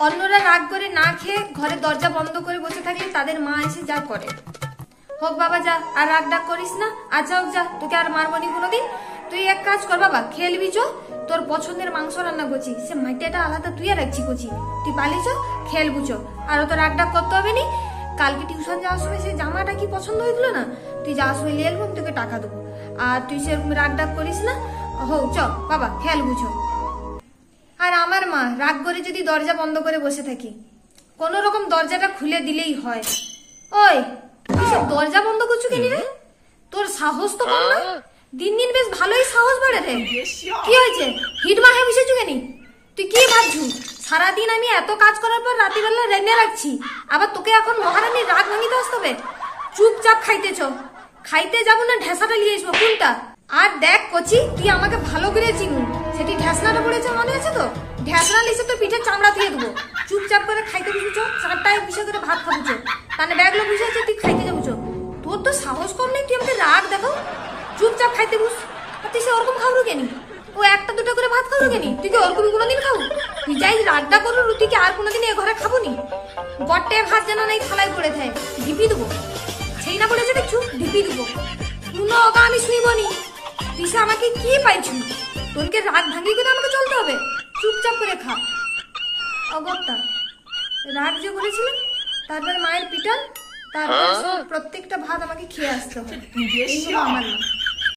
অন্যরা রাগ করে না খেয়ে ঘরে দরজা বন্ধ করে বসে থাকলে তাদের মা এসে যা করে। হোক বাবা যা, আর রাগ ডাক করিস না। আচ্ছা হোক যা, তোকে আর মারবো নি কোনোদিন। তুই এক কাজ কর বাবা, খেলবি চো, তোর পছন্দের মাংস রান্না করছি, সে মাটিটা আলাদা তুই আর রাখছি করছি, তুই পালিছ খেলবু চো, আর তো রাগ ডাক করতে হবে নি। কালকে টিউশন যাওয়ার সময় সেই জামাটা কি পছন্দ হয়েছিল না, তুই যাওয়ার সময় নিয়ে এলবো, তোকে টাকা দেবো। আর তুই সেরকম রাগ ডাক করিস না। হোক চ বাবা খেলবু চো। আর আমার মা রাগ করে যদি দরজা বন্ধ করে বসে থাকি, কোন রকম দরজাটা খুলে দিলেই হয়। ওই তুই দরজা বন্ধ করছো কেন রে? তোর সাহস তো কম না, দিন দিন বেশ ভালোই সাহস বাড়ে রে। কি হয়েছে, হিট মাহে বসেছো কেন? তুই কি ভাবছু সারাদিন আমি এত কাজ করার পর রাত্রিবেলা রেঁধে রাখছি, আবার তোকে এখন মহারানীর রাগ ভাঙিতে আসতে হবে? চুপচাপ খাইতেছ, খাইতে যাবো না ঢেসাটা নিয়ে আসবো কোনটা? আর দেখ কচি, তুই আমাকে ভালো করে চিনু, সেটি ঢেসনাটা পড়েছে মনে আছে তো? ঢেসনা লিসে তো পিঠে চামড়া দিয়ে দেবো। চুপচাপ করে খাইতে বুঝেছো, 4টায় বুঝে করে ভাত খাবুছো, তাহলে ব্যাগগুলো বুঝেছে তুই খাইতে যাবুছো। তোর তো সাহস কম নেই, তুই আমাকে রাগ দেখাও। চুপচাপ খাইতে বুঝ। আর তুই সে ওরকম খাবো কেন? ও একটা দুটো করে ভাত খাবো কেন? তুই কি ওরকম কোনোদিন খাবো? তুই যাই রাগটা করো, তুই কি আর কোনোদিন এ ঘরে খাবো নি? বট্টে ভাত যেন নাই থালায় পড়ে থাকে, ঢিপি দেবো। সেই না পড়েছে দেখছু, ঢিপি দেবো। কোনো অগা আমি শুইব নি। তুই সে আমাকে কি পাইছু? তোনকে রাগ ভাঙিয়ে করে আমাকে চলতে হবে? চুপচাপ করে খা। অগত্যা রাগ যে করেছিলেন, তারপরে মায়ের পিটান, তারপর প্রত্যেকটা ভাত আমাকে খেয়ে আসতে হবে। এই হলো আমার মা।